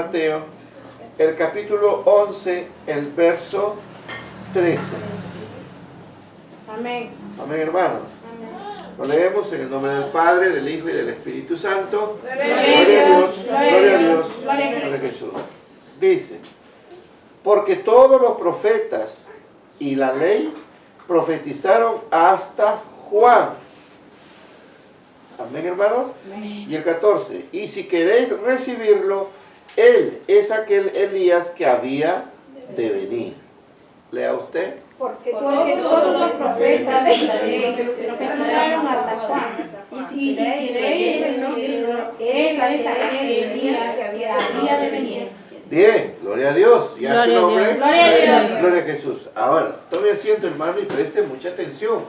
Mateo, el capítulo 11, el verso 13. Amén. Amén, hermano. Amén. Lo leemos en el nombre del Padre, del Hijo y del Espíritu Santo. Gloria a Dios, gloria a Dios, gloria a Jesús. Dice, porque todos los profetas y la ley profetizaron hasta Juan. Amén, hermanos. Amén. Y el 14, y si queréis recibirlo, él es aquel Elías que había de venir. Lea usted. Porque todos los profetas y la ley profetizaron hasta Juan. Y si queréis recibirlo, él es aquel Elías que había de venir. Bien, gloria a Dios. Y a su nombre. Gloria a Dios. Gloria a Jesús. Ahora, tome asiento, hermano, y preste mucha atención.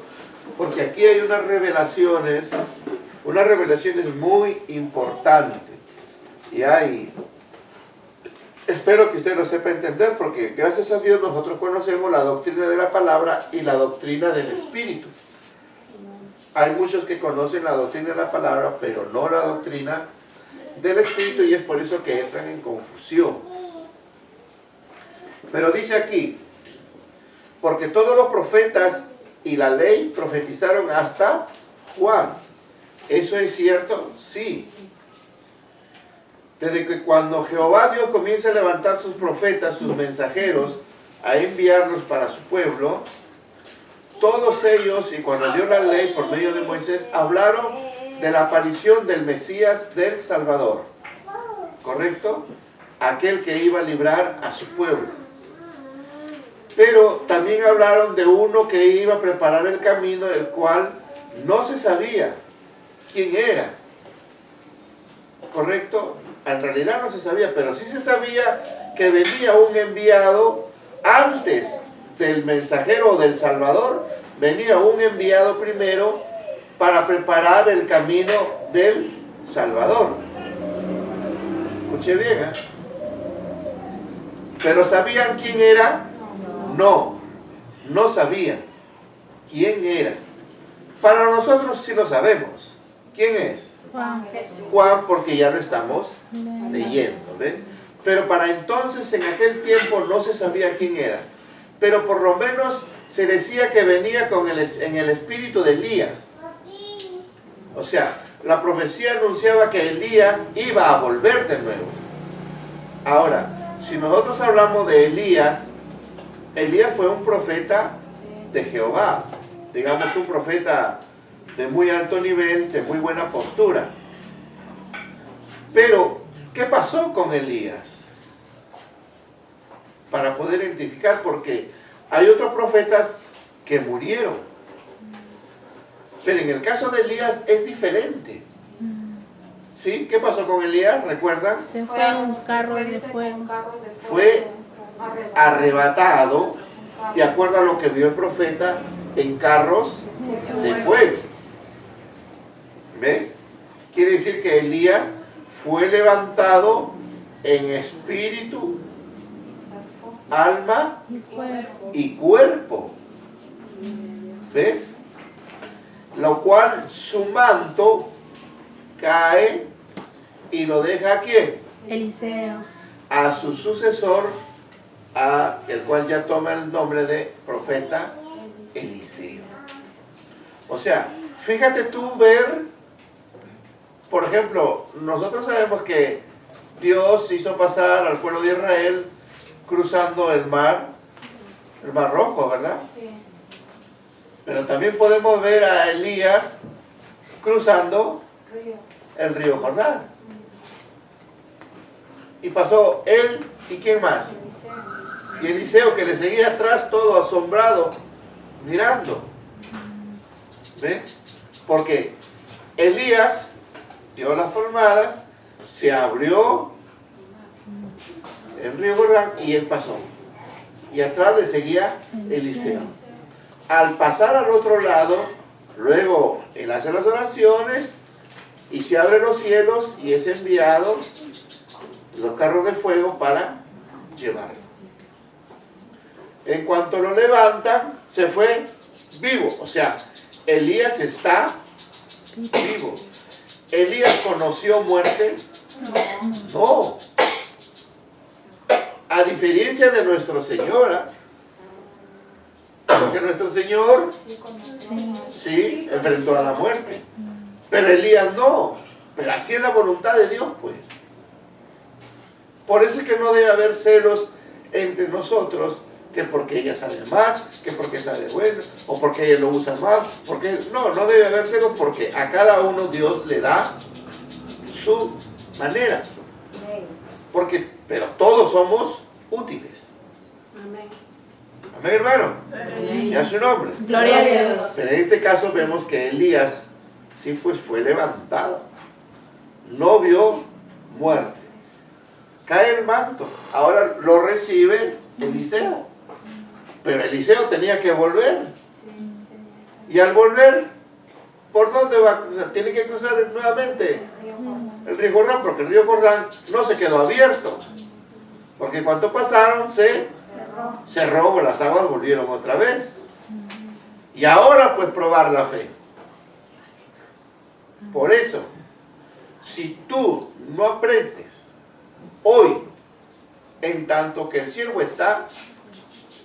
Porque aquí hay unas revelaciones muy importantes. Y espero que usted lo sepa entender, porque gracias a Dios nosotros conocemos la doctrina de la palabra y la doctrina del Espíritu. Hay muchos que conocen la doctrina de la palabra, pero no la doctrina del Espíritu, y es por eso que entran en confusión. Pero dice aquí, porque todos los profetas y la ley profetizaron hasta Juan. ¿Eso es cierto? Sí. Desde que cuando Jehová Dios comienza a levantar sus profetas, sus mensajeros, a enviarlos para su pueblo, todos ellos, y cuando dio la ley por medio de Moisés, hablaron de la aparición del Mesías del Salvador. ¿Correcto? Aquel que iba a librar a su pueblo. Pero también hablaron de uno que iba a preparar el camino, el cual no se sabía quién era. ¿Correcto? En realidad no se sabía, pero sí se sabía que venía un enviado antes del mensajero o del Salvador. Venía un enviado primero para preparar el camino del Salvador. Escuché bien, ¿eh? ¿Pero sabían quién era? No sabían quién era. Para nosotros sí lo sabemos. ¿Quién es? Juan, porque ya lo estamos leyendo, ¿ven? Pero para entonces, en aquel tiempo, no se sabía quién era. Pero por lo menos se decía que venía en el espíritu de Elías. O sea, la profecía anunciaba que Elías iba a volver de nuevo. Ahora, si nosotros hablamos de Elías, Elías fue un profeta de Jehová. Digamos, un profeta de muy alto nivel, de muy buena postura. Pero, ¿qué pasó con Elías? Para poder identificar, porque hay otros profetas que murieron. Pero en el caso de Elías es diferente. ¿Sí? ¿Qué pasó con Elías? ¿Recuerdan? Se fue en un carro de fuego. Fue arrebatado, de acuerdo a lo que vio el profeta, en carros de fuego. ¿Ves? Quiere decir que Elías fue levantado en espíritu, alma y cuerpo. ¿Ves? Lo cual su manto cae y lo deja a ¿quién? Eliseo. A su sucesor, el cual ya toma el nombre de profeta Eliseo. O sea, fíjate tú ver, por ejemplo, nosotros sabemos que Dios hizo pasar al pueblo de Israel cruzando el mar Rojo, ¿verdad? Sí. Pero también podemos ver a Elías cruzando el río Jordán. Y pasó él y ¿quién más? Y Eliseo, que le seguía atrás todo asombrado, mirando. ¿Ves? Porque Elías dio las palmadas, se abrió el río Jordán y él pasó. Y atrás le seguía Eliseo. Al pasar al otro lado, luego él hace las oraciones y se abren los cielos y es enviado los carros de fuego para llevarlo. En cuanto lo levantan, se fue vivo. O sea, Elías está vivo. ¿Elías conoció muerte? No. A diferencia de nuestro Señor, ¿eh? Porque nuestro Señor sí enfrentó a la muerte, pero Elías no. Pero así es la voluntad de Dios, pues. Por eso es que no debe haber celos entre nosotros, que porque ella sabe más, que porque sabe bueno, o porque ella lo usa más, porque no debe haber celos, porque a cada uno Dios le da su manera. Pero todos somos útiles. Amén. Amén, hermano. Y a su nombre. Gloria a Dios. Pero en este caso vemos que Elías sí fue levantado. No vio muerte. Cae el manto. Ahora lo recibe Eliseo. Pero Eliseo tenía que volver. Y al volver, ¿por dónde va a cruzar? Tiene que cruzar nuevamente el río Jordán, porque el río Jordán no se quedó abierto. Porque cuando pasaron se cerró, las aguas volvieron otra vez. Y ahora pues probar la fe. Por eso, si tú no aprendes hoy, en tanto que el siervo está,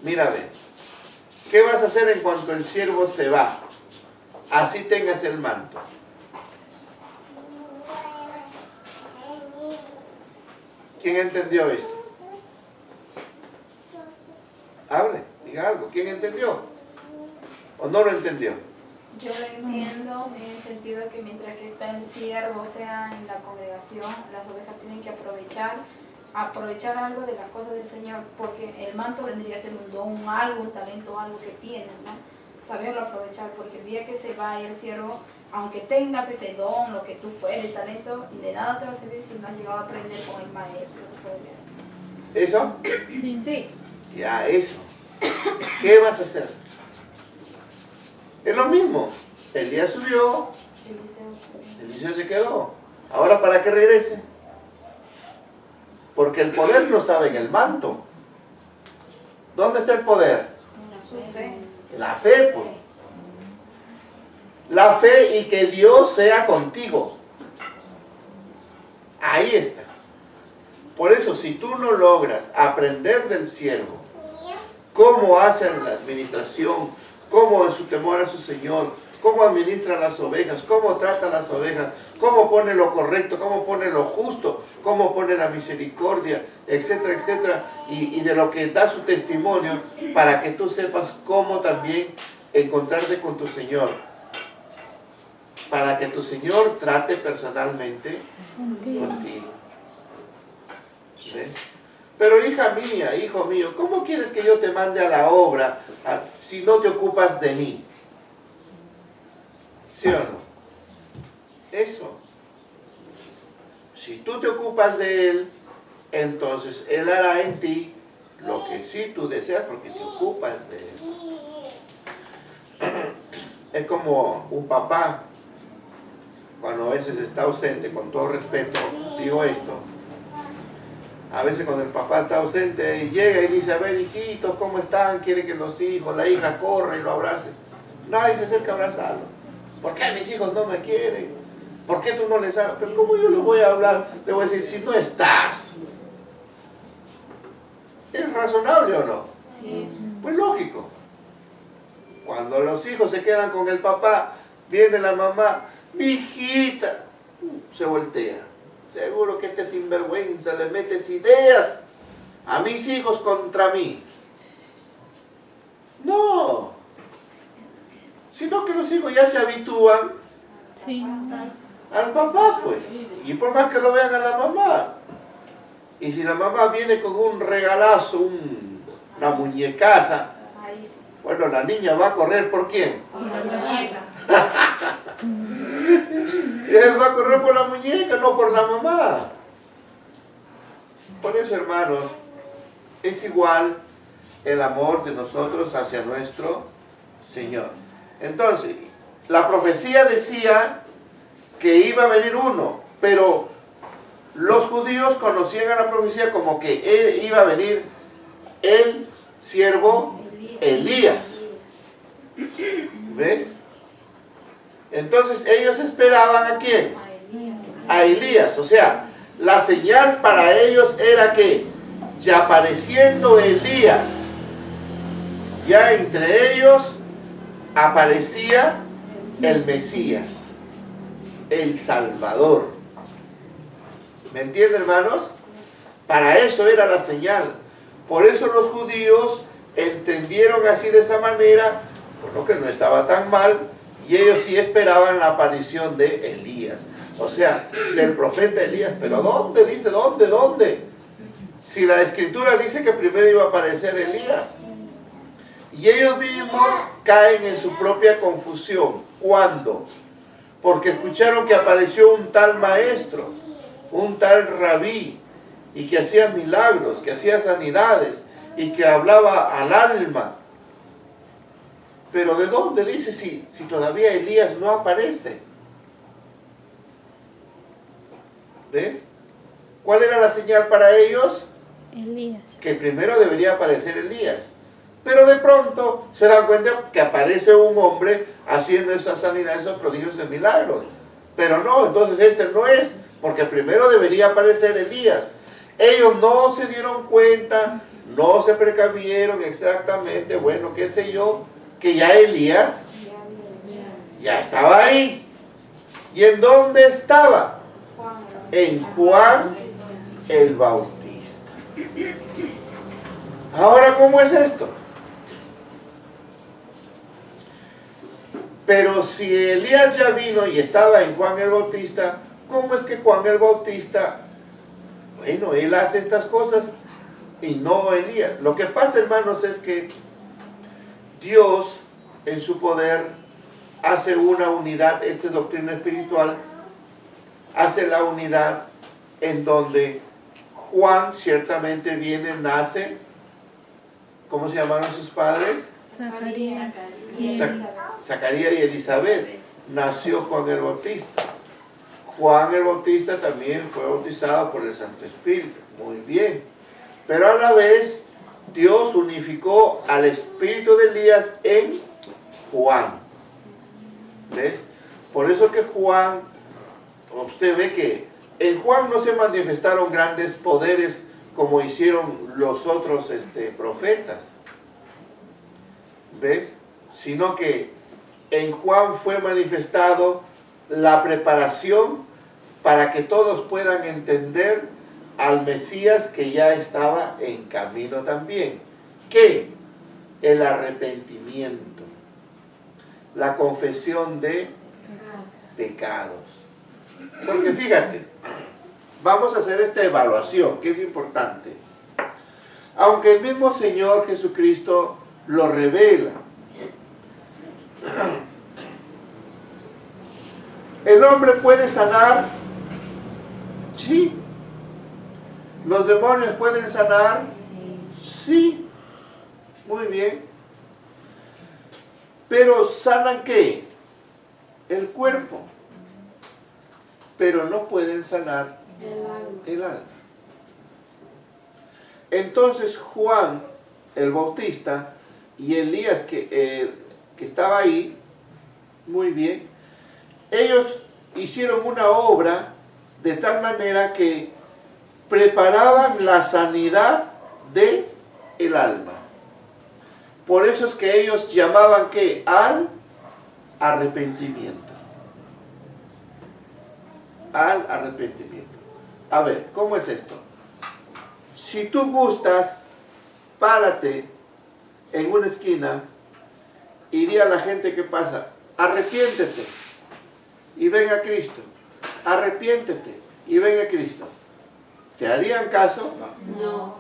mira, ve, ¿qué vas a hacer en cuanto el siervo se va? Así tengas el manto. ¿Quién entendió esto? Hable, diga algo. ¿Quién entendió? ¿O no lo entendió? Yo lo entiendo en el sentido de que mientras que está el siervo, o sea, en la congregación, las ovejas tienen que aprovechar algo de las cosas del Señor, porque el manto vendría a ser un don, un talento, algo que tienen, ¿no? Saberlo aprovechar, porque el día que se va el siervo, aunque tengas ese don, lo que tú fueres, el talento, de nada te va a servir si no has llegado a aprender con el maestro, ¿se puede ver? ¿Eso? Sí. Ya, eso. ¿Qué vas a hacer? Es lo mismo. Elías subió, Eliseo se quedó. Ahora, ¿para qué regrese? Porque el poder no estaba en el manto. ¿Dónde está el poder? Su fe. La fe, pues. La fe y que Dios sea contigo. Ahí está. Por eso, si tú no logras aprender del siervo cómo hacen la administración, cómo en su temor a su Señor, cómo administra las ovejas, cómo trata las ovejas, cómo pone lo correcto, cómo pone lo justo, cómo pone la misericordia, etcétera, etcétera, y de lo que da su testimonio, para que tú sepas cómo también encontrarte con tu Señor, para que tu Señor trate personalmente contigo. ¿Ves? Pero hija mía, hijo mío, ¿cómo quieres que yo te mande a la obra si no te ocupas de mí? ¿Sí o no? Eso. Si tú te ocupas de Él, entonces Él hará en ti lo que sí tú deseas porque te ocupas de Él. Es como un papá, cuando a veces está ausente, con todo respeto, digo esto. A veces cuando el papá está ausente y llega y dice, a ver hijitos, ¿cómo están? Quiere que los hijos, la hija corra y lo abrace. Nadie se acerca a abrazarlo. ¿Por qué mis hijos no me quieren? ¿Por qué tú no les hablas? Pero ¿cómo yo le voy a hablar? Le voy a decir, si no estás. ¿Es razonable o no? Sí. Pues lógico. Cuando los hijos se quedan con el papá, viene la mamá, mi hijita, se voltea. Seguro que este sinvergüenza le metes ideas a mis hijos contra mí. No. Sino que los hijos ya se habitúan al papá, pues. Y por más que lo vean a la mamá. Y si la mamá viene con un regalazo, una muñecaza, bueno, la niña va a correr ¿por quién? Por la muñeca. Él va a correr por la muñeca, no por la mamá. Por eso, hermanos, es igual el amor de nosotros hacia nuestro Señor. Entonces, la profecía decía que iba a venir uno, pero los judíos conocían a la profecía como que iba a venir el siervo Elías. ¿Ves? Entonces ellos esperaban ¿a quién? A Elías. O sea, la señal para ellos era que y apareciendo Elías, ya entre ellos aparecía el Mesías, el Salvador. ¿Me entienden, hermanos? Para eso era la señal. Por eso los judíos entendieron así de esa manera, bueno, que no estaba tan mal, y ellos sí esperaban la aparición de Elías. O sea, del profeta Elías. Pero ¿dónde? Dice, ¿dónde? Si la escritura dice que primero iba a aparecer Elías. Y ellos mismos caen en su propia confusión. ¿Cuándo? Porque escucharon que apareció un tal maestro, un tal rabí, y que hacía milagros, que hacía sanidades, y que hablaba al alma. Pero ¿de dónde dice si todavía Elías no aparece? ¿Ves? ¿Cuál era la señal para ellos? Elías. Que primero debería aparecer Elías. Pero de pronto se dan cuenta que aparece un hombre haciendo esas sanidades, esos prodigios de milagros. Pero no, entonces este no es, porque primero debería aparecer Elías. Ellos no se dieron cuenta, no se precavieron exactamente, bueno, qué sé yo, que ya Elías ya estaba ahí. ¿Y en dónde estaba? En Juan el Bautista. Ahora, ¿cómo es esto? Pero si Elías ya vino y estaba en Juan el Bautista, ¿cómo es que Juan el Bautista, bueno, él hace estas cosas y no Elías? Lo que pasa, hermanos, es que Dios en su poder hace una unidad, esta es doctrina espiritual, hace la unidad en donde Juan ciertamente viene, nace, ¿cómo se llamaron sus padres? Zacarías. Zacarías y Elizabeth. Nació Juan el Bautista. Juan el Bautista también fue bautizado por el Santo Espíritu. Muy bien. Pero a la vez Dios unificó al espíritu de Elías en Juan. ¿Ves? Por eso que Juan, usted ve que en Juan no se manifestaron grandes poderes como hicieron los otros profetas. ¿Ves? Sino que en Juan fue manifestado la preparación para que todos puedan entender al Mesías que ya estaba en camino también. ¿Qué? El arrepentimiento, la confesión de pecados. Porque fíjate, vamos a hacer esta evaluación que es importante. Aunque el mismo Señor Jesucristo lo revela, ¿el hombre puede sanar? Sí. ¿Los demonios pueden sanar? Sí. Muy bien. Pero ¿sanan qué? El cuerpo. Pero no pueden sanar el alma. Entonces Juan el Bautista y Elías que estaba ahí, muy bien, ellos hicieron una obra de tal manera que preparaban la sanidad de el alma. Por eso es que ellos llamaban ¿qué? Al arrepentimiento. Al arrepentimiento. A ver, ¿cómo es esto? Si tú gustas, párate en una esquina y di a la gente que pasa, arrepiéntete y ven a Cristo. Arrepiéntete y ven a Cristo. ¿Te harían caso? No.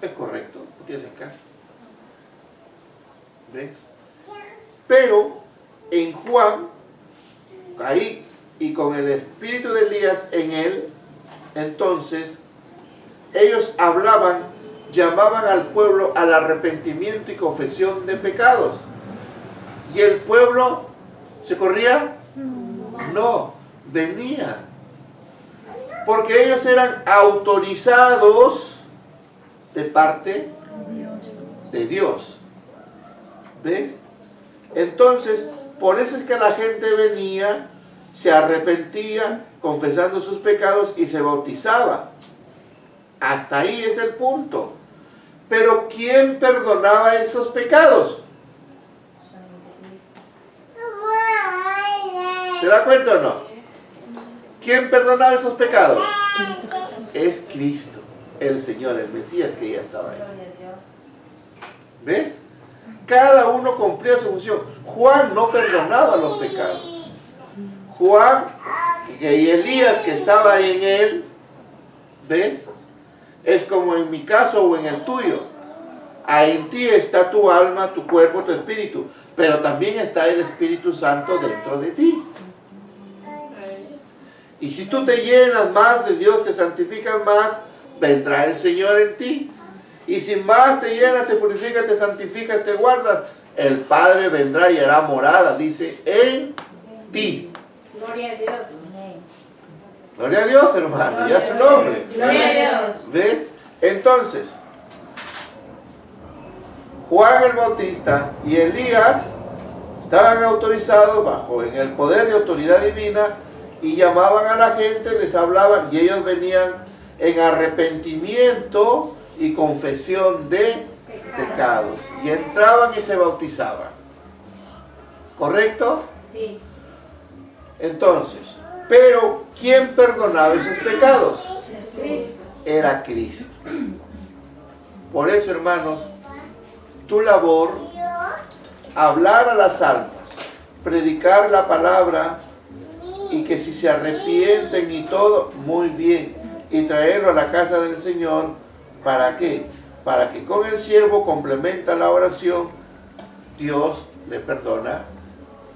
Es correcto, no te hacen caso. ¿Ves? Pero en Juan, ahí, y con el espíritu de Elías en él, entonces, ellos hablaban, llamaban al pueblo al arrepentimiento y confesión de pecados. ¿Y el pueblo se corría? No, venía. Porque ellos eran autorizados de parte de Dios. ¿Ves? Entonces, por eso es que la gente venía, se arrepentía, confesando sus pecados y se bautizaba. Hasta ahí es el punto. Pero ¿quién perdonaba esos pecados? ¿Se da cuenta o no? ¿Quién perdonaba esos pecados? Es Cristo, el Señor, el Mesías que ya estaba ahí. ¿Ves? Cada uno cumplía su función. Juan no perdonaba los pecados. Juan y Elías que estaba ahí en él, ¿ves? Es como en mi caso o en el tuyo. Ahí en ti está tu alma, tu cuerpo, tu espíritu, pero también está el Espíritu Santo dentro de ti. Y si tú te llenas más de Dios, te santificas más, vendrá el Señor en ti. Y si más te llenas, te purificas, te santificas, te guardas, el Padre vendrá y hará morada, dice, en ti. Gloria a Dios. Gloria a Dios, hermano, ya su nombre. Gloria a Dios. ¿Ves? Entonces, Juan el Bautista y Elías estaban autorizados bajo en el poder y autoridad divina y llamaban a la gente, les hablaban y ellos venían en arrepentimiento y confesión de pecados y entraban y se bautizaban. ¿Correcto? Sí. Entonces, pero ¿quién perdonaba esos pecados? Cristo. Era Cristo. Por eso, hermanos, tu labor, hablar a las almas, predicar la palabra y que si se arrepienten y todo, muy bien, y traerlo a la casa del Señor, ¿para qué? Para que con el siervo complementa la oración, Dios le perdona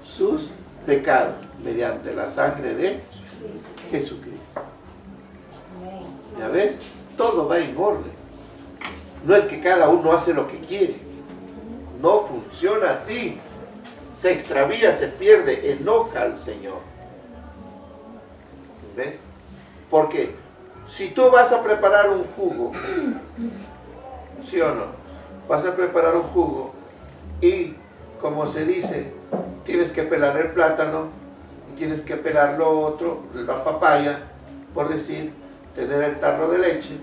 sus pecados mediante la sangre de Jesucristo. ¿Ya ves? Todo va en orden. No es que cada uno hace lo que quiere. No funciona así. Se extravía, se pierde, enoja al Señor. ¿Ves? Porque si tú vas a preparar un jugo, ¿sí o no? Vas a preparar un jugo y, como se dice, tienes que pelar el plátano, y tienes que pelar lo otro, la papaya, por decir, tener el tarro de leche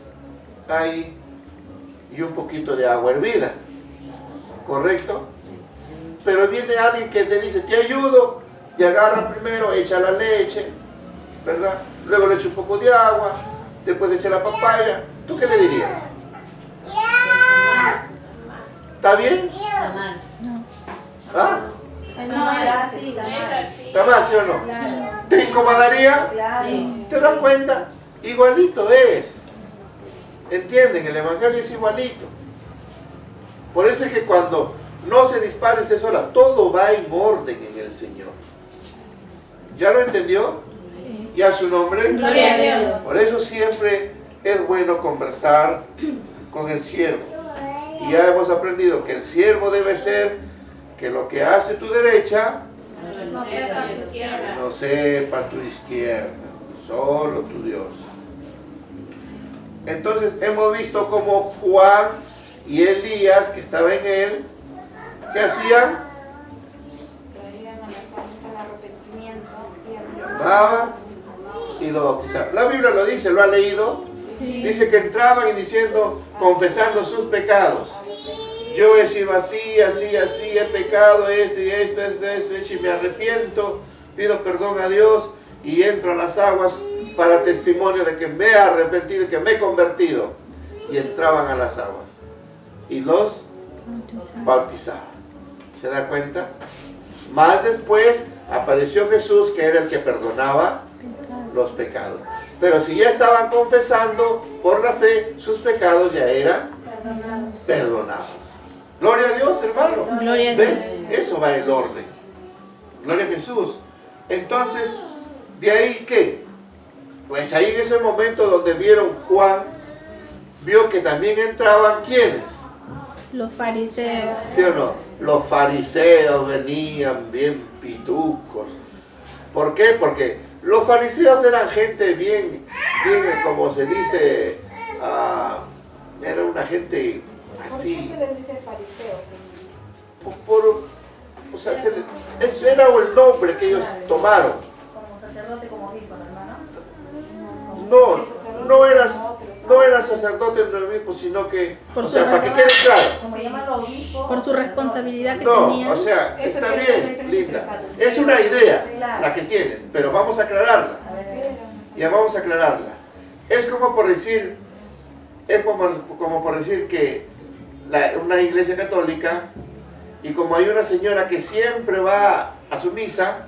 ahí y un poquito de agua hervida, ¿correcto? Pero viene alguien que te dice, te ayudo, y agarra primero, echa la leche, ¿verdad? Luego le echa un poco de agua, después le echa la papaya. ¿Tú qué le dirías? ¿Está bien? ¿Ah? ¿Está mal, sí o no? ¿Te incomodaría? Sí. ¿Te das cuenta? Igualito es. ¿Entienden? El Evangelio es igualito. Por eso es que cuando no se dispare usted sola, todo va en orden en el Señor. ¿Ya lo entendió? ¿Y a su nombre? Gloria a Dios. Por eso siempre es bueno conversar con el siervo. Y ya hemos aprendido que el siervo debe ser que lo que hace tu derecha, que no sepa tu izquierda, solo tu Dios. Entonces hemos visto como Juan y Elías, que estaba en él, ¿qué hacían? Traían a las almas al arrepentimiento y al Llamaban y lo bautizaban. La Biblia lo dice, ¿lo ha leído? Sí. Dice que entraban y diciendo, confesando sus pecados. Yo he sido así, así, así, he pecado esto y esto, y me arrepiento, pido perdón a Dios y entro a las aguas para testimonio de que me he arrepentido y que me he convertido. Y entraban a las aguas y los bautizaban. ¿Se da cuenta? Más después apareció Jesús, que era el que perdonaba los pecados. Pero si ya estaban confesando por la fe, sus pecados ya eran perdonados. Gloria a Dios, hermano. Gloria a ¿Ves? Dios. Eso va el orden. Gloria a Jesús. Entonces, ¿de ahí qué? Pues ahí en ese momento donde vieron Juan, vio que también entraban, ¿quiénes? Los fariseos. ¿Sí o no? Los fariseos venían bien pitucos. ¿Por qué? Porque los fariseos eran gente bien, como se dice, era una gente ¿Por qué así. se les dice fariseos? O sea, eso era el nombre que ellos tomaron. Como sacerdote, como obispo, hermano. No, no eras, no era sacerdote ni obispo, sino que, Por o su sea, para que quede claro. Como llaman los obispos. Por su responsabilidad que No, tenían. o sea, Eso está quiere decir bien, diferencia entre linda. saduceos, Es una idea claro. la que tienes, pero vamos a aclararla. A ver, Ya vamos a aclararla. Es como por decir, como por decir que una iglesia católica, y como hay una señora que siempre va a su misa,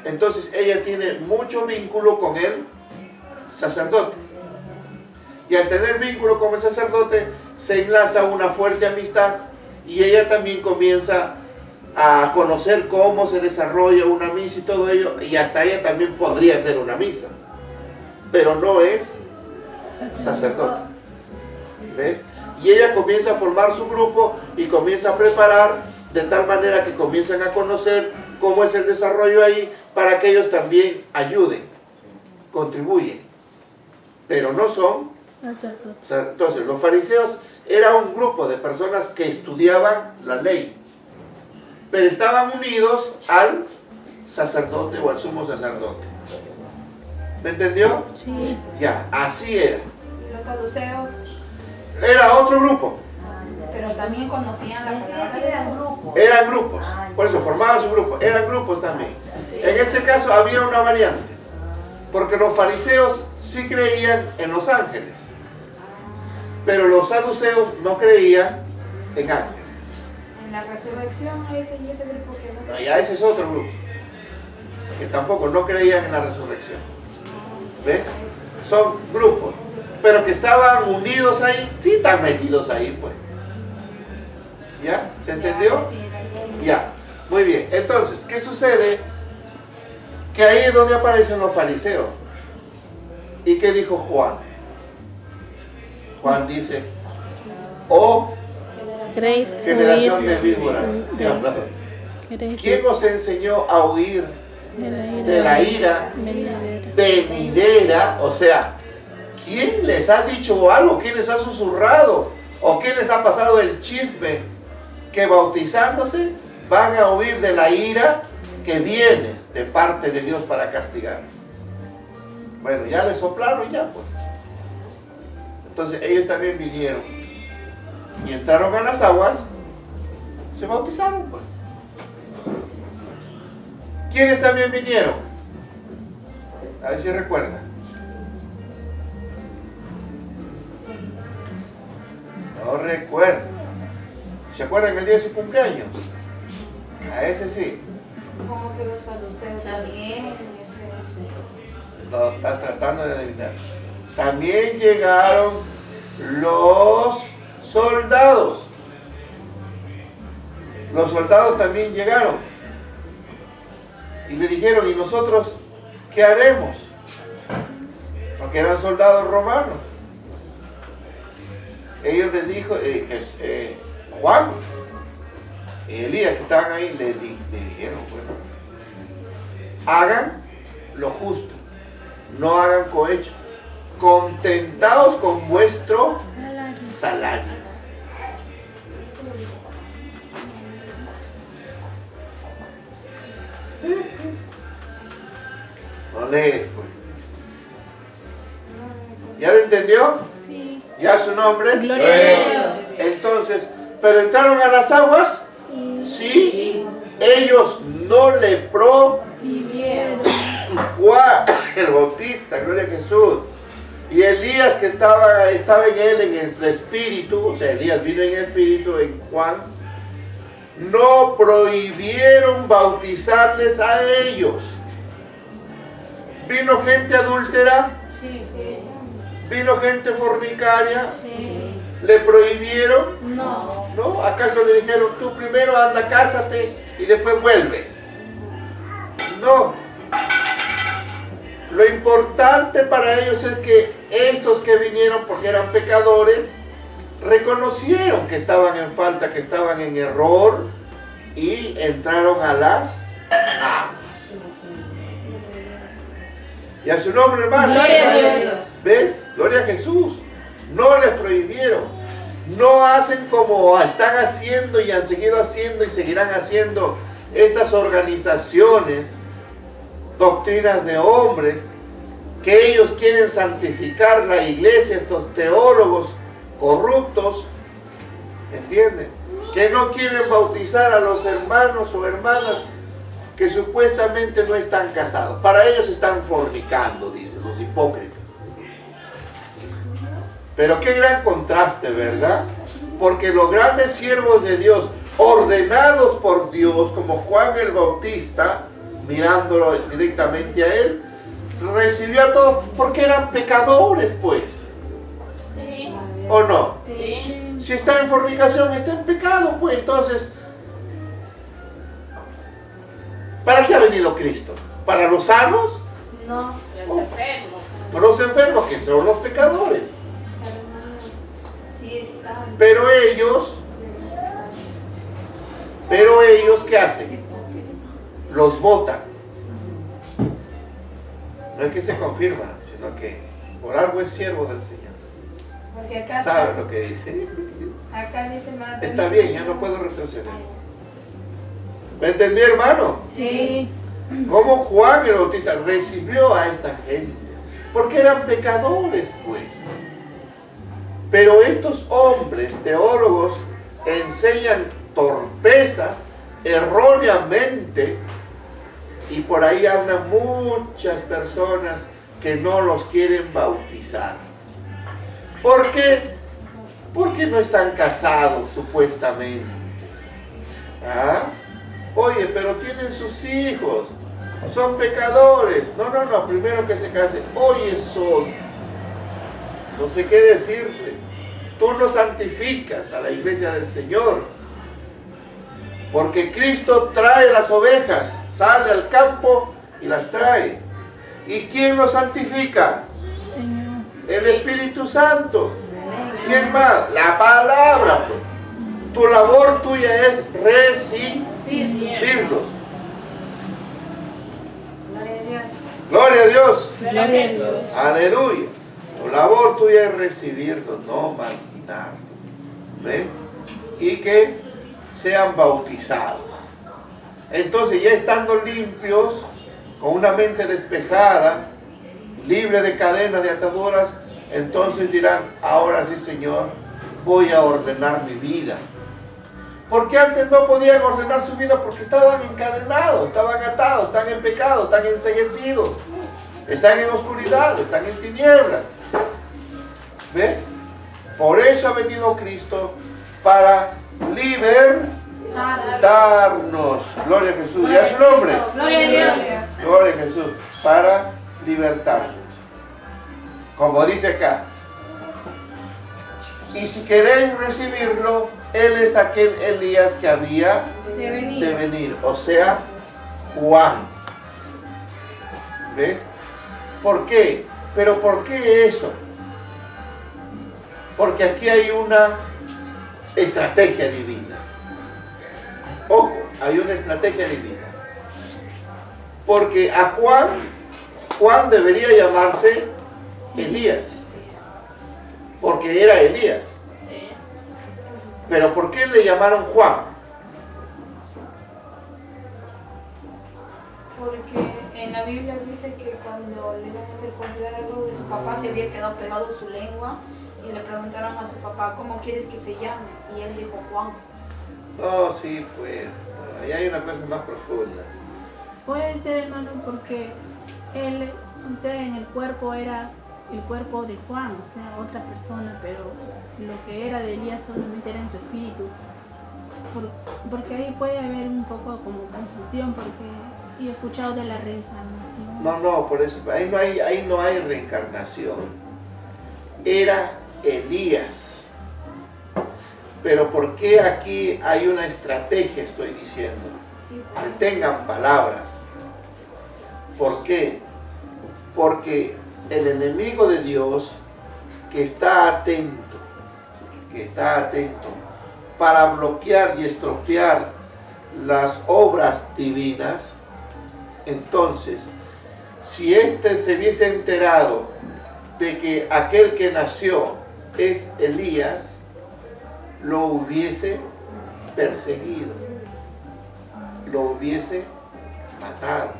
entonces ella tiene mucho vínculo con el sacerdote. Y al tener vínculo con el sacerdote, se enlaza una fuerte amistad y ella también comienza a conocer cómo se desarrolla una misa y todo ello, y hasta ella también podría hacer una misa, pero no es sacerdote. ¿Ves? Y ella comienza a formar su grupo y comienza a preparar de tal manera que comienzan a conocer cómo es el desarrollo ahí para que ellos también ayuden, contribuyen, pero no son Sacerdote. o sea, entonces, los fariseos era un grupo de personas que estudiaban la ley, pero estaban unidos al sacerdote o al sumo sacerdote. ¿Me entendió? Sí. Ya, así era. Y los saduceos, Era otro grupo, pero también conocían la palabra de eran Dios. grupos. eran grupos, por eso formaban su grupo, eran grupos también. En este caso había una variante, porque los fariseos sí creían en los ángeles, pero los saduceos no creían en ángeles. En la resurrección, ese grupo que No, ya ese es otro grupo, que tampoco no creían en la resurrección. ¿Ves? Son grupos, pero que estaban unidos ahí, sí están metidos ahí, pues. ¿Ya? ¿Se entendió? Ya, muy bien. Entonces, ¿qué sucede? Que ahí es donde aparecen los fariseos. ¿Y qué dijo Juan? Juan dice, oh ¿Queréis generación huir de víboras. ¿Sí o no? ¿Queréis ¿Quién os enseñó a huir de la ira venidera? venidera? O sea, ¿quién les ha dicho algo? ¿Quién les ha susurrado? ¿O quién les ha pasado el chisme? Que bautizándose van a huir de la ira que viene de parte de Dios para castigar. Bueno, ya les soplaron ya, pues. Entonces ellos también vinieron y entraron a las aguas, se bautizaron, pues. ¿Quiénes también vinieron? A ver si recuerdan. No recuerdo. ¿Se acuerdan el día de su cumpleaños? A ese sí. Como que los saduceos también. No, estás tratando de adivinar. También llegaron los soldados. Los soldados también llegaron. Y le dijeron, ¿y nosotros qué haremos? Porque eran soldados romanos. Ellos les dijo, Juan, Elías, que estaban ahí, le dijeron, bueno, hagan lo justo, no hagan cohecho, contentaos con vuestro salario. No lees, pues. ¿Ya lo entendió? Sí. ¿Ya su nombre? Gloria a Dios. Entonces, ¿pero entraron a las aguas? Sí. Ellos no le prohibieron. Juan, el Bautista, gloria a Jesús. Y Elías, que estaba en él en el espíritu, o sea, Elías vino en espíritu en Juan, no prohibieron bautizarles a ellos. Vino gente adúltera, Sí. vino gente fornicaria, Sí. ¿le prohibieron? No. ¿No? ¿Acaso le dijeron, tú primero anda, cásate y después vuelves? No. Lo importante para ellos es que estos que vinieron porque eran pecadores, reconocieron que estaban en falta, que estaban en error y entraron a las aguas. Y a su nombre, hermano. Gloria a Dios. ¿Ves? Gloria a Jesús. No les prohibieron. No hacen como están haciendo y han seguido haciendo y seguirán haciendo estas organizaciones, doctrinas de hombres, que ellos quieren santificar la iglesia, estos teólogos corruptos, ¿entienden? Que no quieren bautizar a los hermanos o hermanas que supuestamente no están casados. Para ellos están fornicando, dicen los hipócritas. Pero qué gran contraste, ¿verdad? Porque los grandes siervos de Dios, ordenados por Dios, como Juan el Bautista, mirándolo directamente a él, recibió a todos porque eran pecadores, pues. Sí. ¿O no? Sí. Si está en fornicación, está en pecado, pues. Entonces, ¿para qué ha venido Cristo? ¿Para los sanos? No. Oh, para los enfermos, que son los pecadores. Sí, está. Pero ellos, ¿qué hacen? Los votan. No es que se confirma, sino que por algo es siervo del Señor. Porque acá ¿Sabe lo que dice? Acá dice más. Está bien, ya no puedo retroceder. ¿Me entendí, hermano? Sí. Cómo Juan el Bautista recibió a esta gente. Porque eran pecadores, pues. Pero estos hombres teólogos enseñan torpezas erróneamente, y por ahí andan muchas personas que no los quieren bautizar. ¿Por qué? Porque no están casados, supuestamente. ¿Ah? Oye, pero tienen sus hijos, son pecadores. No, primero que se casen. Oye, son, no sé qué decirte. Tú no santificas a la iglesia del Señor. Porque Cristo trae las ovejas, sale al campo y las trae. ¿Y quién los santifica? Señor. El Espíritu Santo. ¿Quién más? La palabra. Pues. Tu labor tuya es recibirlos. Gloria a Dios. Gloria a Dios. Gloria a Dios. Aleluya. Tu labor tuya es recibirlos, no marginarlos. ¿Ves? Y que sean bautizados. Entonces, ya estando limpios, con una mente despejada, libre de cadenas, de ataduras, entonces dirán, ahora sí, Señor, voy a ordenar mi vida. Porque antes no podían ordenar su vida porque estaban encadenados, estaban atados, están en pecado, están enceguecidos, están en oscuridad, están en tinieblas. ¿Ves? Por eso ha venido Cristo, para libertarnos. Gloria a Jesús. ¿Y a su nombre? Gloria a Dios. Gloria a Jesús. Para libertarnos. Como dice acá. Y si queréis recibirlo, Él es aquel Elías que había De venir. de venir. O sea, Juan. ¿Ves? ¿Por qué? ¿Pero por qué eso? Porque aquí hay una estrategia divina. Ojo, hay una estrategia divina. Porque a Juan debería llamarse Elías. Porque era Elías. Pero ¿por qué le llamaron Juan? Porque en la Biblia dice que cuando le iban a circuncidar algo de su papá, se había quedado pegado su lengua y le preguntaron a su papá, ¿cómo quieres que se llame? Y él dijo Juan. Oh, sí, pues. Ahí hay una cosa más profunda. Puede ser, hermano, porque él, o sea, en el cuerpo era el cuerpo de Juan, o sea, otra persona, pero lo que era de Elías solamente era en su espíritu. Porque ahí puede haber un poco como confusión, porque he escuchado de la reencarnación. No, por eso, ahí no hay reencarnación. Era Elías. Pero ¿por qué aquí hay una estrategia, estoy diciendo? Sí. Retengan palabras. ¿Por qué? Porque el enemigo de Dios, que está atento para bloquear y estropear las obras divinas, entonces, si éste se hubiese enterado de que aquel que nació es Elías, lo hubiese perseguido, lo hubiese matado.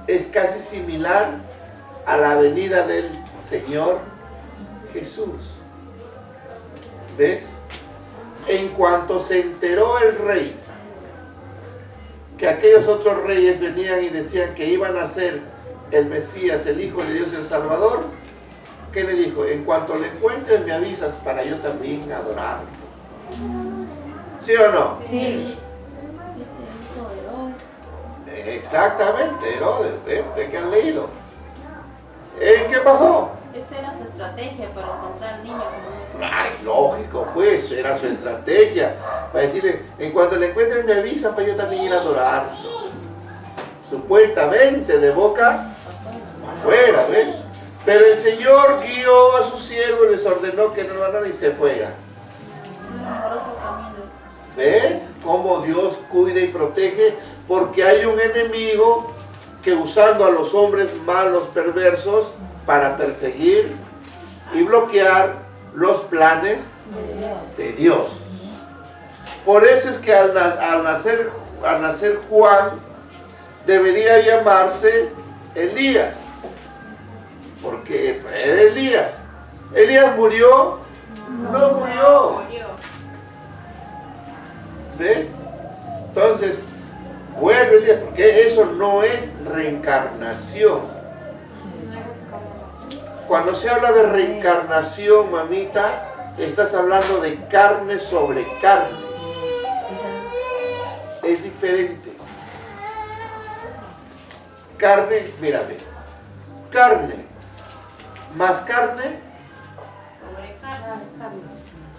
es casi similar a la venida del Señor Jesús. ¿Ves? En cuanto se enteró el rey que aquellos otros reyes venían y decían que iban a ser el Mesías, el Hijo de Dios, el Salvador, ¿qué le dijo? En cuanto le encuentres me avisas para yo también adorarlo. ¿Sí o no? Sí. Exactamente, Herodes, ¿ves? ¿De qué han leído? ¿Qué pasó? Esa era su estrategia para encontrar al niño. Ay, lógico, pues, era su estrategia. Para decirle, en cuanto le encuentren me avisan para yo también ir a adorarlo. Supuestamente de boca afuera, ¿ves? Pero el Señor guió a sus siervos y les ordenó que no van y se fueran. ¿Ves? Cómo Dios cuida y protege, porque hay un enemigo que usando a los hombres malos, perversos, para perseguir y bloquear los planes de Dios. Por eso es que al nacer Juan debería llamarse Elías, porque era Elías. ¿Elías murió? No murió. ¿Ves? Entonces, vuelve Elías, porque eso no es reencarnación. Cuando se habla de reencarnación, mamita, estás hablando de carne sobre carne. Es diferente. Carne, mírame. Carne más carne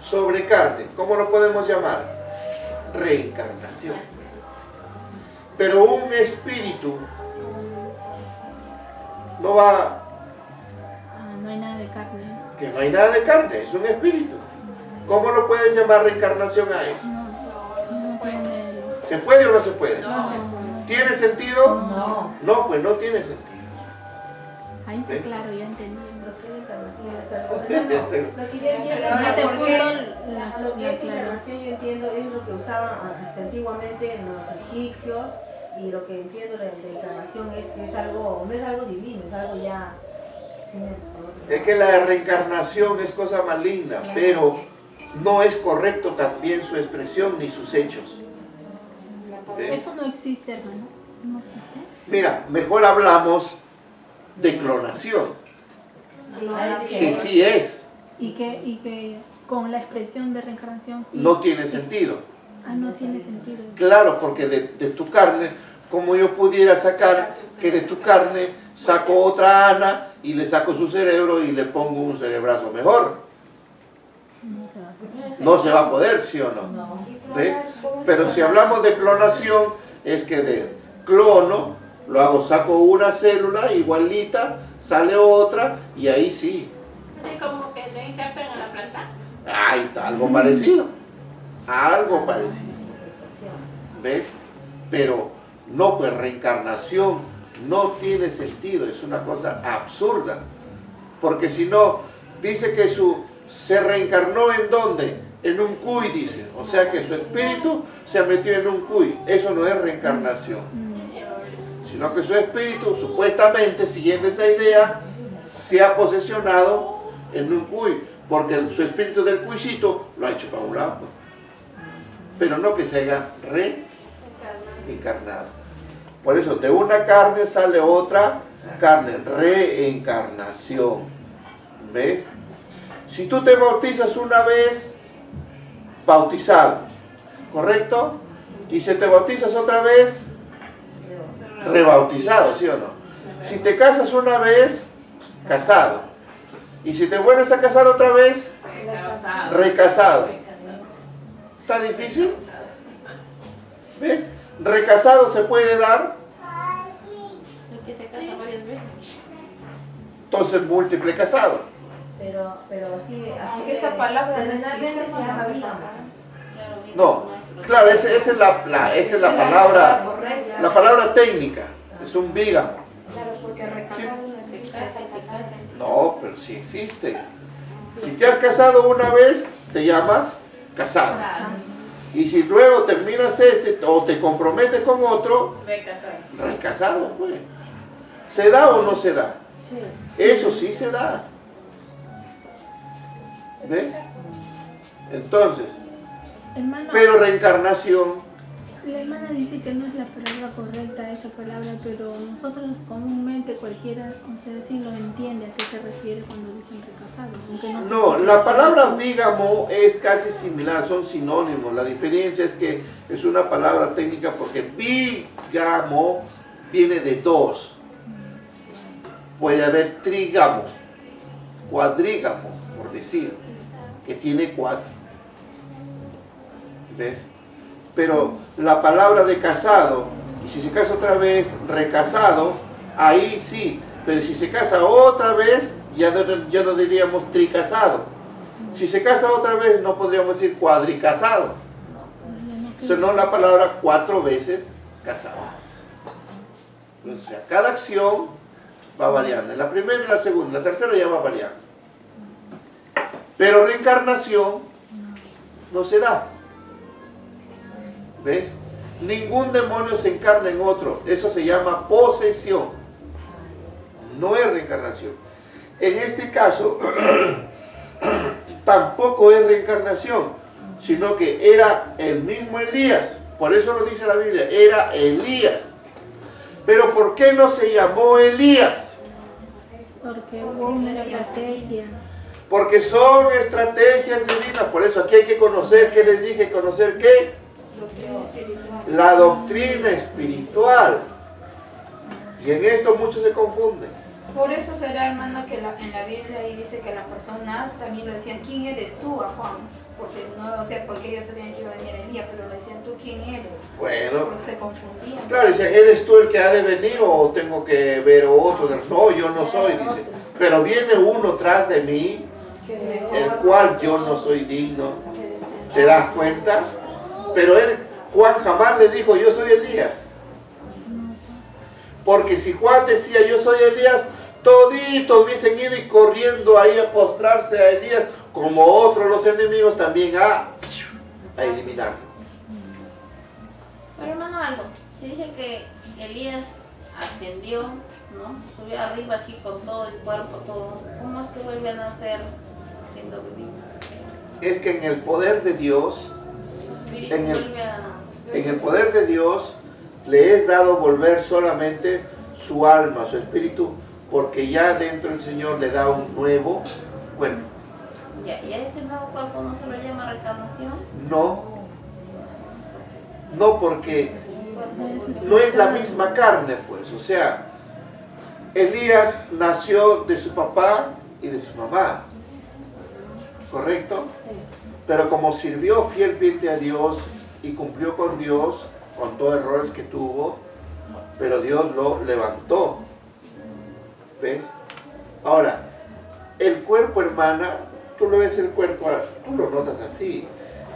sobre carne. ¿Cómo lo podemos llamar? Reencarnación. Pero un espíritu no va... No hay nada de carne. Que no hay nada de carne, es un espíritu. ¿Cómo lo puedes llamar reencarnación a eso? No tiene... ¿Se puede o no se puede? No. ¿Tiene sentido? No. No, pues no tiene sentido. Ahí está claro, ya entendí. Lo que yo entiendo, Pero en ese porque punto lo que es encarnación yo entiendo es lo que usaban hasta antiguamente en los egipcios, y lo que entiendo de encarnación es que es algo, no es algo divino, es algo ya... Es que la reencarnación es cosa maligna, pero no es correcto también su expresión ni sus hechos. ¿Ves? Eso no existe, hermano. No existe. Mira, mejor hablamos de clonación, que sí es, Y que con la expresión de reencarnación sí. no tiene sentido. No tiene sentido. Claro, porque de tu carne, como yo pudiera sacar que de tu carne saco otra Ana y le saco su cerebro y le pongo un cerebrazo mejor. No se va a poder, ¿sí o no? ¿Ves? Pero si hablamos de clonación, es que de clono, lo hago, saco una célula igualita, sale otra y ahí sí. Es como que le injertan en la planta. Ahí está, algo parecido. Algo parecido. ¿Ves? Pero no, pues reencarnación no tiene sentido, es una cosa absurda. Porque si no, dice que se reencarnó ¿en dónde? En un cuy, dice. O sea que su espíritu se metió en un cuy. Eso no es reencarnación. Sino que su espíritu, supuestamente, siguiendo esa idea, se ha posesionado en un cuy. Porque su espíritu del cuisito lo ha hecho para un lado. Pero no que se haya reencarnado. Por eso, de una carne sale otra carne. Reencarnación. ¿Ves? Si tú te bautizas una vez, bautizado, ¿correcto? Y si te bautizas otra vez, rebautizado, ¿sí o no? Si te casas una vez, casado. Y si te vuelves a casar otra vez, recasado. ¿Está difícil? ¿Ves? Recasado se puede dar. El que se casa varias veces. Entonces múltiple casado. Pero sí, así Aunque esa palabra no terminalmente existe, se llama no vida. pasa. No, claro, esa es la palabra, la palabra técnica. Es un bígamo. Claro, porque recasado Se casa y se casa. No, pero sí existe. Si te has casado una vez, te llamas casado. Y si luego terminas o te comprometes con otro, recasado, pues. ¿Se da o no se da? Sí. Eso sí se da. ¿Ves? Entonces, Hermano, pero reencarnación, la hermana dice que no es la palabra correcta esa palabra, pero nosotros comúnmente cualquiera, o sea, sí lo entiende a qué se refiere cuando dicen recasado. Aunque no, la palabra bígamo es casi similar, son sinónimos. La diferencia es que es una palabra técnica porque bígamo viene de dos. Puede haber trígamo, cuadrígamo, por decir, que tiene 4. ¿Ves? Pero la palabra de casado, y si se casa otra vez, recasado, ahí sí. Pero si se casa otra vez, ya no diríamos tricasado. Si se casa otra vez, no podríamos decir cuadricasado. Sino la palabra 4 veces casado. O sea, cada acción va variando. En la primera y la segunda, en la tercera ya va variando. Pero reencarnación no se da. ¿Ves? Ningún demonio se encarna en otro. Eso se llama posesión. No es reencarnación. En este caso, tampoco es reencarnación, sino que era el mismo Elías. Por eso lo dice la Biblia, era Elías. Pero ¿por qué no se llamó Elías? Porque hubo una estrategia. Porque son estrategias divinas. Por eso aquí hay que conocer, ¿qué les dije? ¿Conocer qué? Doctrina espiritual. La doctrina espiritual. Y en esto muchos se confunden. Por eso será, hermano, que en la Biblia ahí dice que las personas también lo decían, ¿quién eres tú, a Juan? Porque no, o sea, porque ellos sabían que iba a venir Elías, pero le decían, ¿tú quién eres? Bueno, Porque se confundían. claro, dicen, ¿eres tú el que ha de venir o tengo que ver otro? No, yo no soy, dice. Pero viene uno tras de mí, el cual yo no soy digno. ¿Te das cuenta? Pero Juan jamás le dijo, yo soy Elías. Porque si Juan decía, yo soy Elías, toditos hubiesen ido y corriendo ahí a postrarse a Elías, como otros los enemigos también a eliminarlo. Pero hermano, algo. Se dice que Elías ascendió, ¿no? Subió arriba así con todo el cuerpo, todo. ¿Cómo es que vuelve a nacer siendo bebé? Es que en el poder de Dios, Su espíritu vuelve a... en el poder de Dios, le es dado volver solamente su alma, su espíritu, porque ya dentro del Señor le da un nuevo cuerpo. Ya, ¿y a ese nuevo cuerpo no se lo llama reencarnación? No porque no es la misma carne, pues. O sea, Elías nació de su papá y de su mamá, ¿correcto? Sí. Pero como sirvió fielmente a Dios y cumplió con Dios, con todos los errores que tuvo, pero Dios lo levantó. ¿Ves? Ahora, el cuerpo, hermana, tú lo ves el cuerpo, tú lo notas así,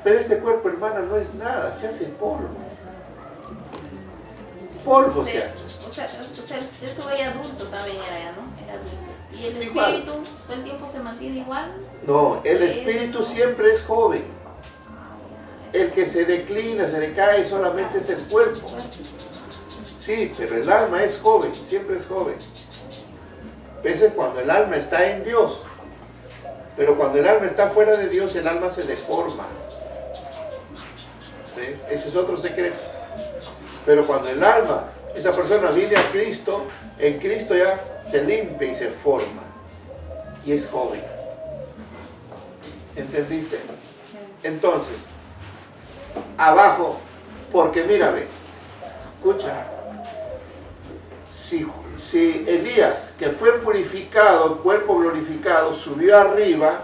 pero este cuerpo, hermana, no es nada, se hace polvo. Polvo se hace. O sea, yo estuve adulto también era ya, ¿no? Era adulto. ¿Y el Igual. espíritu todo el tiempo se mantiene igual? No, el espíritu siempre es joven. El que se declina, se decae solamente es el cuerpo. Sí, pero el alma es joven, siempre es joven. Veces cuando el alma está en Dios, pero cuando el alma está fuera de Dios, el alma se deforma. ¿Ves? Ese es otro secreto. Pero cuando el alma, esa persona viene a Cristo, en Cristo ya se limpia y se forma. Y es joven. ¿Entendiste? Entonces, abajo, porque mira, ve, escucha, si Elías, que fue purificado, el cuerpo glorificado, subió arriba,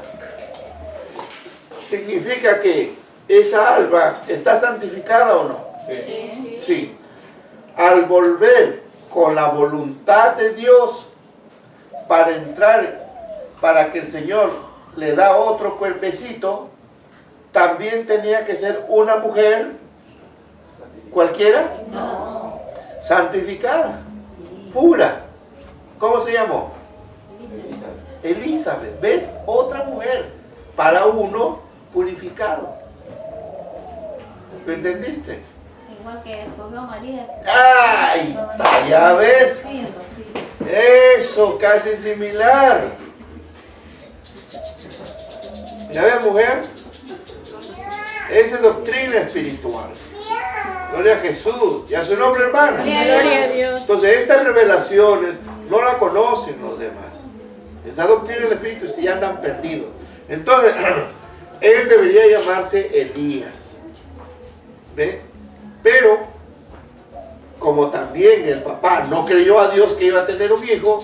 significa que esa alma está santificada o no. Sí. Sí. Al volver con la voluntad de Dios para entrar, para que el Señor le da otro cuerpecito, también tenía que ser una mujer cualquiera, No. santificada, pura. ¿Cómo se llamó? Elizabeth. ¿Ves? Otra mujer para uno purificado. ¿Lo entendiste? Igual que escogió a María. ¡Ay! Ya ves. Sí, Eso, casi similar. ¿Ya ves, mujer? Esa es doctrina espiritual. Gloria a Jesús y a su nombre, hermano. Gloria a Dios. Entonces, estas revelaciones no la conocen los demás. Esta doctrina del Espíritu sí andan perdidos. Entonces, él debería llamarse Elías. ¿Ves? Pero, como también el papá no creyó a Dios que iba a tener un hijo,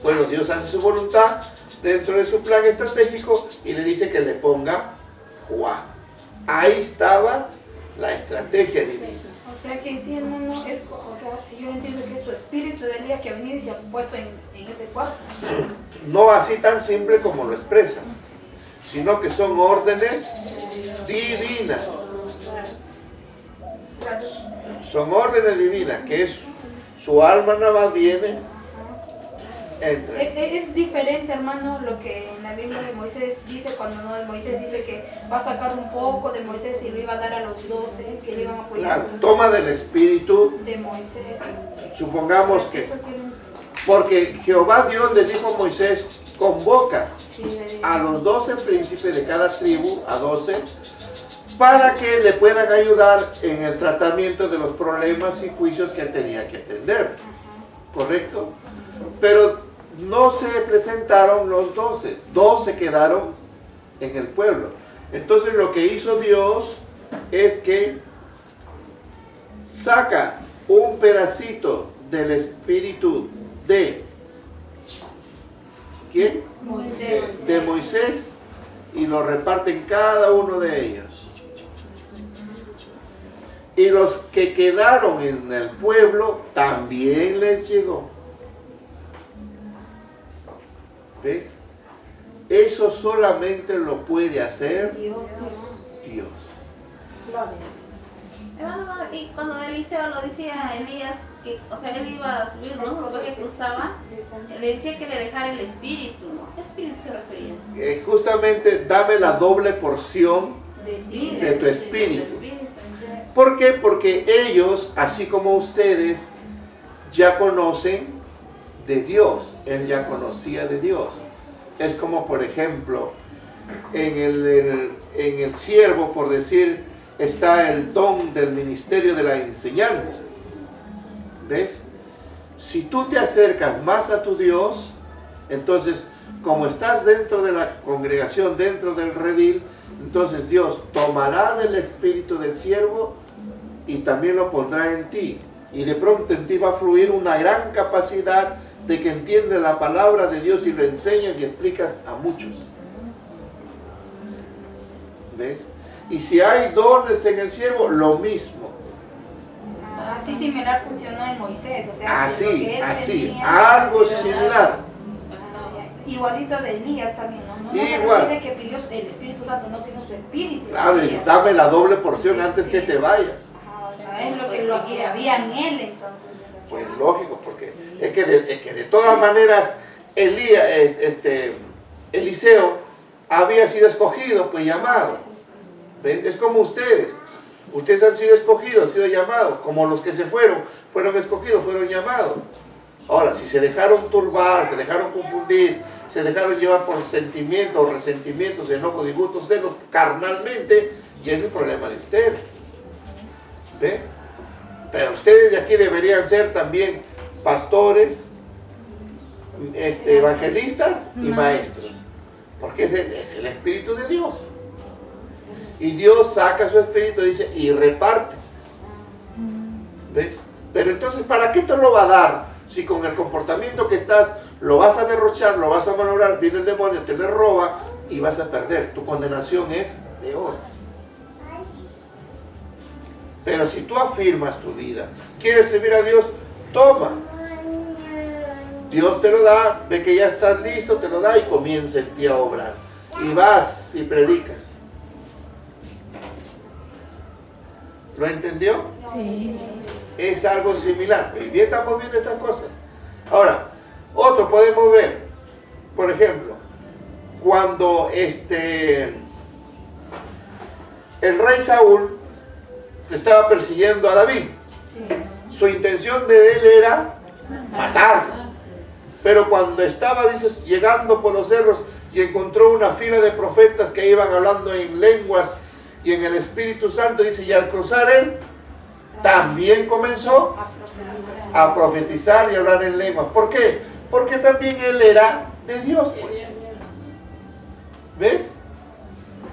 bueno, Dios hace su voluntad dentro de su plan estratégico y le dice que le ponga Juan. Ahí estaba la estrategia divina. O sea que en sí, hermano, es, o sea, yo entiendo que es su espíritu de Elías que ha venido y se ha puesto en ese cuarto. No así tan simple como lo expresas, sino que son órdenes divinas. Son órdenes divinas, que es su alma nada más viene, entra. Es diferente, hermano, lo que en la Biblia de Moisés dice, cuando Moisés dice que va a sacar un poco de Moisés y lo iba a dar a los 12 que le iban a apoyar. Claro, toma del espíritu, De Moisés. supongamos que, Eso tiene- porque Jehová Dios le dijo a Moisés, convoca sí, a los 12 príncipes de cada tribu, a 12, para que le puedan ayudar en el tratamiento de los problemas y juicios que él tenía que atender. ¿Correcto? Pero no se presentaron los 12, 12 quedaron en el pueblo. Entonces lo que hizo Dios es que saca un pedacito del espíritu de ¿quién? Moisés. De Moisés y lo reparte en cada uno de ellos. Y los que quedaron en el pueblo también les llegó. ¿Ves? Eso solamente lo puede hacer Dios. Dios. Hermano, y cuando Eliseo lo decía a Elías, que, o sea, él iba a subir, ¿no? Después que cruzaba, le decía que le dejara el espíritu, ¿no? ¿Qué espíritu se refería? Justamente dame la doble porción de tu espíritu. ¿Por qué? Porque ellos, así como ustedes, ya conocen de Dios. Él ya conocía de Dios. Es como, por ejemplo, en el siervo, por decir, está el don del ministerio de la enseñanza. ¿Ves? Si tú te acercas más a tu Dios, entonces, como estás dentro de la congregación, dentro del redil, entonces Dios tomará del espíritu del siervo y también lo pondrá en ti. Y de pronto en ti va a fluir una gran capacidad de que entiendes la palabra de Dios y lo enseñas y explicas a muchos. ¿Ves? Y si hay dones en el siervo, lo mismo. Así similar funcionó en Moisés. O sea, Así, lo que él así, tenía, algo similar. Igualito de Elías también, ¿no? No se Igual. refiere que pidió el Espíritu Santo, no, sino su espíritu. Claro, y dame la doble porción antes que te vayas. Es lo que había en él entonces. Pues lógico, porque es que de todas maneras Eliseo había sido escogido, pues llamado. ¿Ven? Es como ustedes. Ustedes han sido escogidos, han sido llamados, como los que se fueron escogidos, fueron llamados. Ahora, si se dejaron turbar, se dejaron confundir, se dejaron llevar por sentimientos, resentimientos, enojos, disgustos, celos, carnalmente, y ese es el problema de ustedes. ¿Ves? Pero ustedes de aquí deberían ser también pastores, evangelistas y maestros, porque es el Espíritu de Dios. Y Dios saca su Espíritu, dice, y reparte. ¿Ves? Pero entonces, ¿para qué te lo va a dar? Si con el comportamiento que estás, lo vas a derrochar, lo vas a manobrar, viene el demonio, te le roba y vas a perder. Tu condenación es peor. Pero si tú afirmas tu vida, quieres servir a Dios, toma. Dios te lo da, ve que ya estás listo, te lo da y comienza en ti a obrar. Y vas y predicas. ¿Lo entendió? Sí. Es algo similar. Y bien estamos viendo estas cosas. Ahora, otro podemos ver, por ejemplo, cuando el rey Saúl estaba persiguiendo a David. Su intención de él era matarlo. Pero cuando estaba, dices, llegando por los cerros y encontró una fila de profetas que iban hablando en lenguas y en el Espíritu Santo, dice, y al cruzar él, también comenzó a profetizar y hablar en lenguas. ¿Por qué? Porque también él era de Dios, pues. ¿Ves?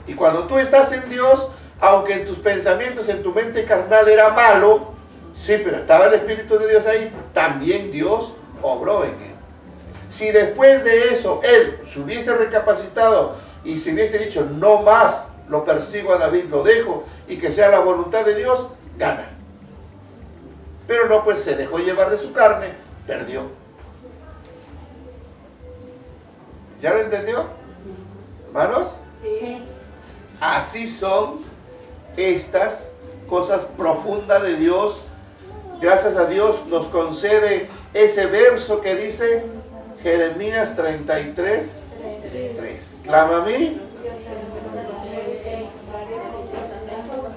Y cuando tú estás en Dios, aunque en tus pensamientos, en tu mente carnal era malo, sí, pero estaba el Espíritu de Dios ahí, también Dios obró en él. Si después de eso él se hubiese recapacitado y se hubiese dicho, no más lo persigo a David, lo dejo y que sea la voluntad de Dios, gana. Pero no, pues se dejó llevar de su carne, perdió. ¿Ya lo entendió, hermanos? Sí. Así son estas cosas profundas de Dios. Gracias a Dios nos concede ese verso que dice Jeremías 33, 3. Clama a mí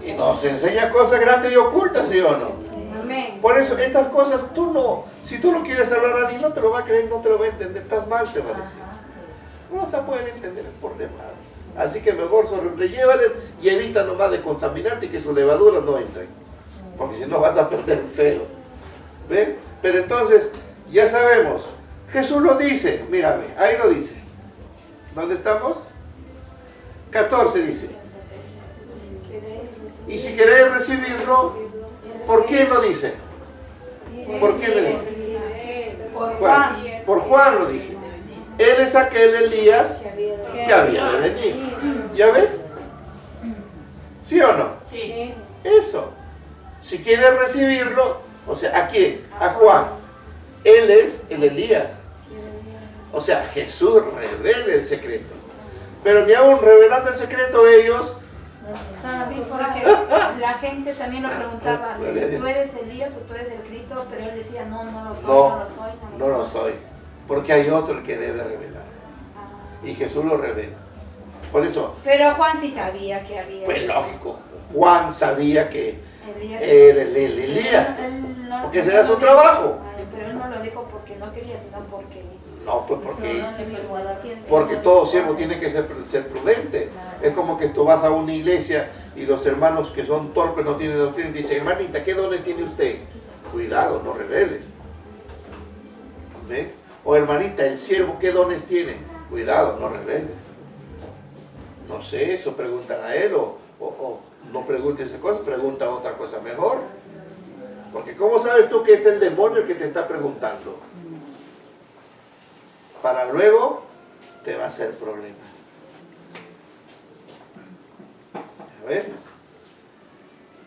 y nos enseña cosas grandes y ocultas, ¿sí o no? Amén. Por eso estas cosas tú no, si tú no quieres hablar a alguien, no te lo va a creer, no te lo va a entender, estás mal, te va a decir. No vas a poder entender por demás. Así que mejor sobrellévale y evita nomás de contaminarte y que sus levaduras no entren. Porque si no vas a perder feo. ¿Ven? Pero entonces, ya sabemos, Jesús lo dice, mírame, ahí lo dice. ¿Dónde estamos? 14 dice. Y si queréis recibirlo, ¿por quién lo dice? ¿Por quién le dice? Por Juan. Por Juan lo dice. Él es aquel Elías que había de venir. ¿Ya ves? ¿Sí o no? Sí. Eso. Si quieres recibirlo, o sea, ¿a quién? A Juan. Él es el Elías. O sea, Jesús revela el secreto. Pero ni aún revelando el secreto ellos... Sí, porque la gente también lo preguntaba, ¿tú eres Elías o tú eres el Cristo? Pero él decía, no, no lo soy, no lo soy, no lo soy. Porque hay otro el que debe revelar. Y Jesús lo revela. Por eso... Pero Juan sí sabía que había... Pues lógico. Juan sabía que Elías, era el Elías. Porque ese era su trabajo. Pero él no lo dijo porque no quería, sino porque... No, pues porque todo siervo tiene que ser prudente. Es como que tú vas a una iglesia y los hermanos que son torpes no tienen doctrina y dicen, hermanita, ¿qué dones tiene usted? Cuidado, no reveles. ¿Ves? O hermanita, el siervo, ¿qué dones tiene? Cuidado, no reveles. No sé, eso preguntan a él o no preguntes esa cosa, pregunta otra cosa mejor. Porque ¿cómo sabes tú que es el demonio el que te está preguntando? Para luego te va a hacer problema. ¿Ya ves?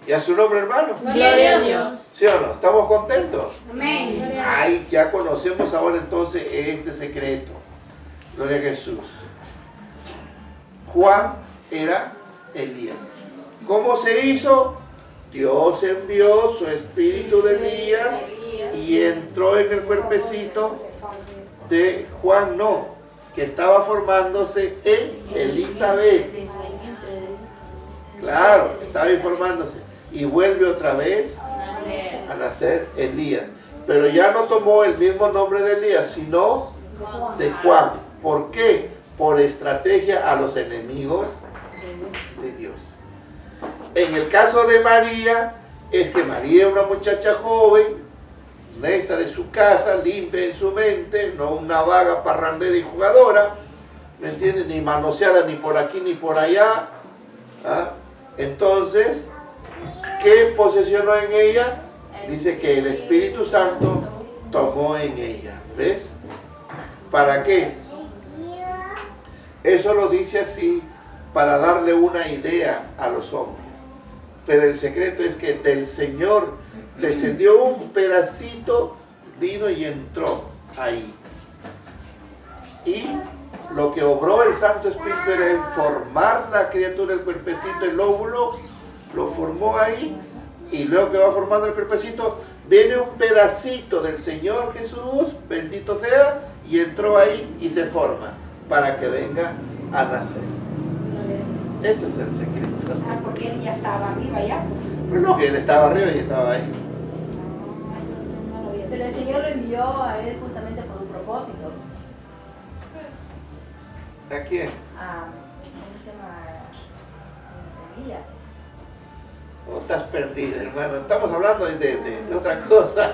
¿Y a su nombre, hermano? Gloria a Dios. ¿Sí o no? ¿Estamos contentos? Amén. Ay, ya conocemos ahora entonces este secreto. Gloria a Jesús. Juan era Elías. ¿Cómo se hizo? Dios envió su espíritu de Elías y entró en el cuerpecito de Juan, no, que estaba formándose en Elizabeth. Claro, estaba informándose. Y vuelve otra vez a nacer Elías. Pero ya no tomó el mismo nombre de Elías, sino de Juan. ¿Por qué? Por estrategia a los enemigos de Dios. En el caso de María, es que María es una muchacha joven, honesta de su casa, limpia en su mente, no una vaga parrandera y jugadora, ¿me entiendes? Ni manoseada ni por aquí ni por allá. ¿Ah? Entonces, ¿qué posesionó en ella? Dice que el Espíritu Santo tomó en ella. ¿Ves? ¿Para qué? Eso lo dice así para darle una idea a los hombres. Pero el secreto es que del Señor descendió un pedacito, vino y entró ahí. Y lo que obró el Santo Espíritu era en formar la criatura, el cuerpecito, el óvulo, lo formó ahí. Y luego que va formando el cuerpecito, viene un pedacito del Señor Jesús, bendito sea, y entró ahí y se forma para que venga a nacer. Ese es el secreto. Ah, porque él ya estaba arriba ya. Pero no, que él estaba arriba y estaba ahí. Pero el Señor lo envió a él justamente por un propósito. propósito. ¿A quién? ¿Cómo se llama? Elías. Oh, estás perdida, hermano. Estamos hablando de otra cosa.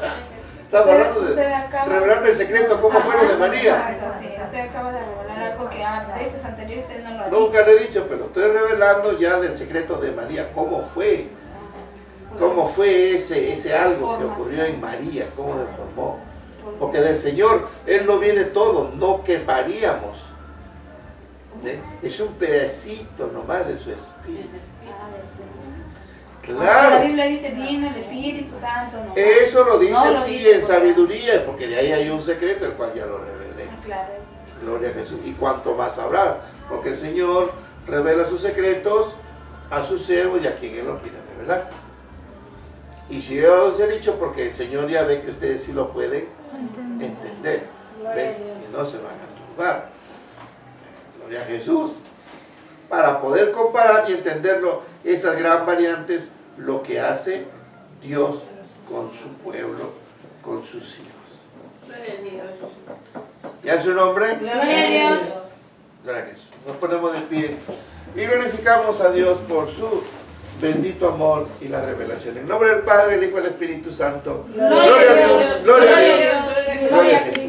Estamos hablando de revelarme el secreto, cómo fue lo de María. Exacto, sí. Usted acaba de revelar algo que a veces anteriores usted no lo ha Nunca dicho. lo he dicho, pero estoy revelando ya del secreto de María. ¿Cómo fue? ¿Cómo fue ese algo que ocurrió en María? ¿Cómo se formó? Porque del Señor, Él no viene todo, no que paríamos. Es un pedacito nomás de su espíritu. La Claro, Biblia dice, vino el Espíritu Santo. No, eso lo dice no lo así dice en por sabiduría, porque de ahí hay un secreto, el cual ya lo revelé. Claro, es. Gloria a Jesús. Y cuánto más habrá, porque el Señor revela sus secretos a sus siervos y a quien Él lo quiere revelar. Y si yo os he dicho, porque el Señor ya ve que ustedes sí lo pueden entender. ¿Ves? Y no se van a turbar. Gloria a Jesús. Para poder comparar y entenderlo, esas gran variantes, lo que hace Dios con su pueblo, con sus hijos. ¿Y a su nombre? Gloria a Dios. Gloria a Jesús. Nos ponemos de pie y glorificamos a Dios por su bendito amor y la revelación. En nombre del Padre, el Hijo y el Espíritu Santo. Gloria a Dios. Gloria a Dios. Gloria a Jesús.